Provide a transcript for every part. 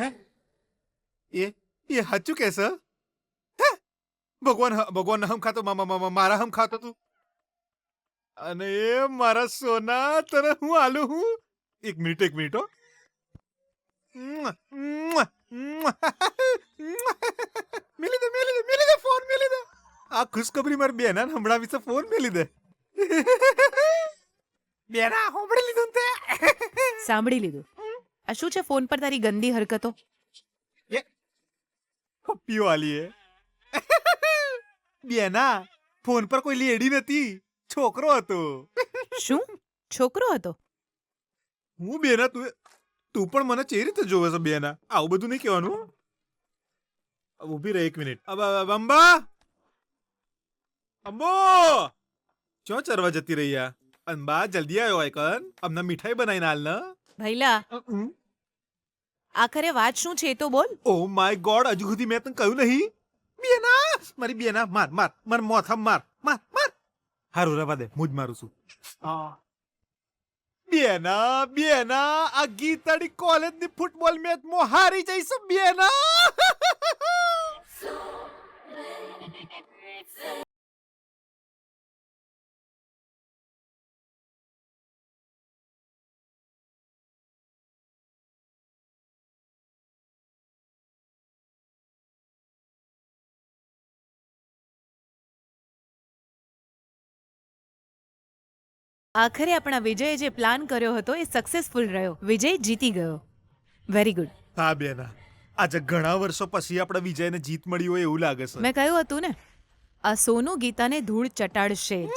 હે એ સાચું કે છે? હે ભગવાન હમ ખાતો મારા હમ ખાતો તું અને એ મારા સોના તને હું આલું હું. એક મિનિટ હો. મેલી દે ફોન મેલી દે. આ ખુશખબરી મારી બેના હમણાં વિશે ફોન મેલી દે. બેના સાંભળી લીધું તે? સાંભળી લીધું. આ શું છે ફોન પર તારી ગંદી હરકતો? પપ્પીઓ આલી બેના ફોન પર કોઈ લેડી નથી, છોકરો હતો. શું છોકરો હતો? હું બેના તું પણ મને ચે રીતે જોવે છે બેના? આવું બધું નહીં કહેવાનું. ઊભી રહે 1 મિનિટ. અંબા અંબો ચો ચરવા જતી રહી આ? અંબા જલ્દી આવ્યો હોય કન, અમને મીઠાઈ બનાવીને હાલ ને. ભૈલા આખરે વાત શું છે એ તો બોલ. ઓ માય ગોડ, હજુ સુધી મેં તને કહ્યું નહીં? બેના મારી બેના માર મોથા માર. હારું રવા દે, હું જ મારું છું. બેના આ ગીતાડી કોલેજની ફૂટબોલ મેચમાં હારી જઈશું બેના. આખરે આપણા વિજયે જે પ્લાન કર્યો હતો એ સક્સેસફુલ રહ્યો. વિજય જીતી ગયો. Very good. હા બેના, આજે ઘણા વર્ષો પછી આપણા વિજયને જીત મળી હોય એવું લાગે છે. મેં કહ્યું હતું ને, આ સોનું ગીતાને ધૂળ ચટાડશે જ.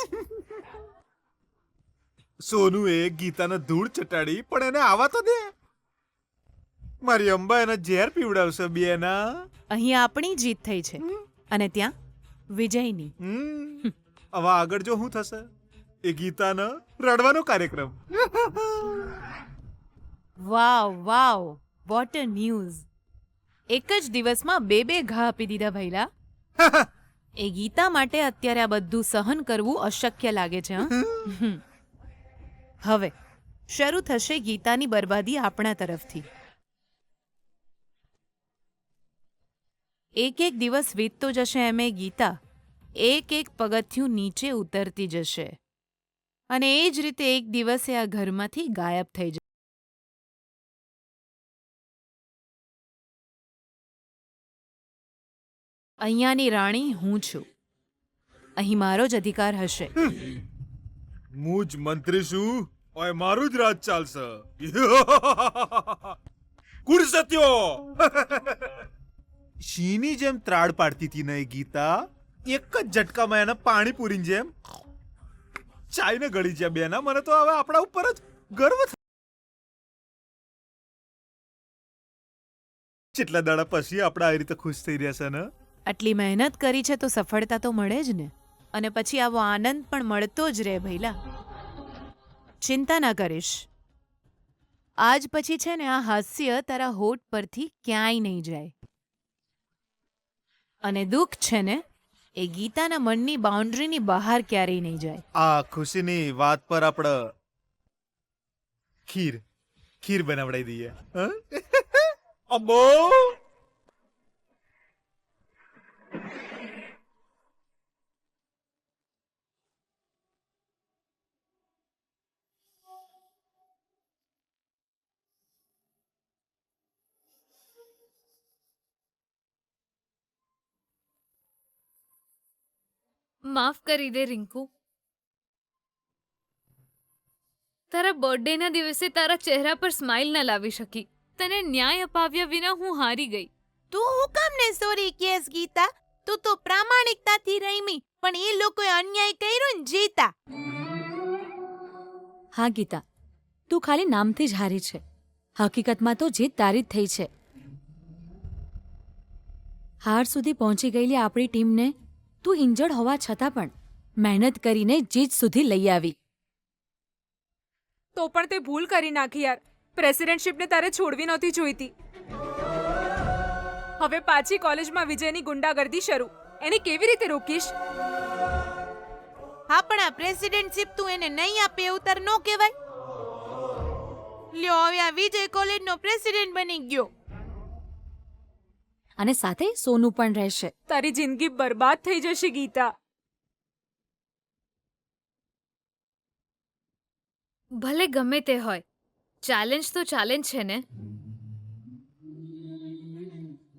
સોનું એ ગીતાને ધૂળ ચટાડી, પણ એને આવા તો દે. મારી અંબા એને ઝેર પીવડાવશે બેના. અહીં આપણી જીત થઈ છે અને ત્યાં વિજયની. હવે આગળ જો શું થશે? એ ગીતાનો રડવાનો કાર્યક્રમ. Wow what a news. એક જ દિવસમાં બે ઘા આપી દીધા ભૈલા. એ ગીતા માટે અત્યારે આ બધું સહન કરવું અશક્ય લાગે છે. હવે શરૂ થશે ગીતાની બરબાદી આપણા તરફથી. એક દિવસ વીતતો જશે એમ ગીતા એક પગથિયું નીચે ઉતરતી જશે અને એ જ રીતે એક દિવસે આ ઘરમાંથી ગાયબ થઈ જશે. અહીંયાની રાણી હું છું. અહીં મારો જ અધિકાર હશે. હું જ મંત્રી છું, ઓય મારું જ રાજ ચાલશે. કુડ સત્યો શીની જેમ ત્રાડ પાડતી હતી ને ગીતા. એક જ ઝટકામાં એને પાણી પૂરીની જેમ ચાઈને ગળી જ્યા બેના. મને તો હવે આપણા ઉપર જ ગર્વ થાય. કેટલા દાડા પછી આપણે આવી રીતે ખુશ થઈ રહ્યા છે ને. આટલી મહેનત કરી છે તો સફળતા તો મળે જ ને, અને પછી આવો આનંદ પણ મળતો જ રહે ભૈલા. ચિંતા ના કરીશ. આજ પછી છે ને આ હાસ્ય તારા હોઠ પરથી ક્યાંય નહીં જાય. અને દુઃખ છે ને એ ગીતાના મનની બાઉન્ડ્રીની બહાર ક્યારેય નહીં જાય. આ ખુશીની વાત પર આપણે ખીર બનાવડાવી દઈએ. અબો માફ કરી દે રિંકુ. તારા બર્થડેના દિવસે તારા ચહેરા પર સ્માઇલ ન લાવી શકી. તને ન્યાય અપાવ્યા વિના હું હારી ગઈ. તું હું કામ ને સોરી કેસ ગીતા? તું તો પ્રામાણિકતાથી રમી, પણ એ લોકોએ અન્યાય કર્યો ને જીતા. હા ગીતા, તું ખાલી નામથી જ હારી છે. હકીકતમાં તો જીત તારી જ થઈ છે. હાર સુધી પહોંચી ગયેલી આપણી ટીમને તું ઇન્જર્ડ હોવા છતાં પણ મહેનત કરીને જીત સુધી લઈ આવી. તો પણ તે ભૂલ કરી નાખી યાર. પ્રેસિડેન્ટશિપને તારે છોડવી નહોતી જોઈતી. હવે પાછી કોલેજમાં વિજયની ગુંડાગર્દી શરૂ. એને કેવી રીતે રોકીશ? હા, પણ આ પ્રેસિડેન્ટશિપ તું એને નહીં આપે એવું તાર નો કહેવાય. લ્યો હવે આ વિજય કોલેજનો પ્રેસિડેન્ટ બની ગયો. અને સાથે સોનું પણ રહેશે. તારી જિંદગી બરબાદ થઈ જશે ગીતા. ભલે ગમે તે હોય, ચેલેન્જ તો ચેલેન્જ છે ને.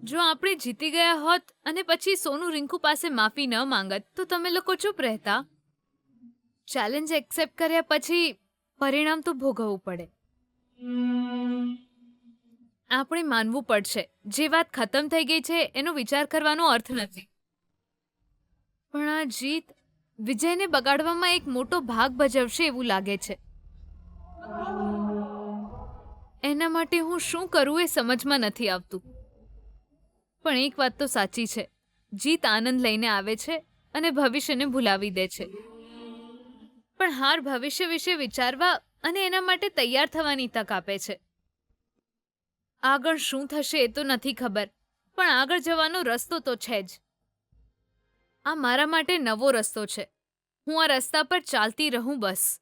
જો આપણે જીતી ગયા હોત અને પછી સોનું રિંકુ પાસે માફી ન માંગત તો તમે લોકો ચૂપ રહેતા. ચેલેન્જ એક્સેપ્ટ કર્યા પછી પરિણામ તો ભોગવવું પડે. આપણે માનવું પડશે જે વાત ખતમ થઈ ગઈ છે એનો વિચાર કરવાનો અર્થ નથી. પણ આ જીત વિજયને બગાડવામાં એક મોટો ભાગ ભજવશે એવું લાગે છે. એના માટે હું શું કરું એ સમજમાં નથી આવતું. પણ એક વાત તો સાચી છે, જીત આનંદ લઈને આવે છે અને ભવિષ્યને ભૂલાવી દે છે. પણ હાર ભવિષ્ય વિશે વિચારવા અને એના માટે તૈયાર થવાની તક આપે છે. આગળ શું થશે એ તો નથી ખબર, પણ આગળ જવાનો રસ્તો તો છે જ. આ મારા માટે નવો રસ્તો છે. હું આ રસ્તા પર ચાલતી રહું બસ.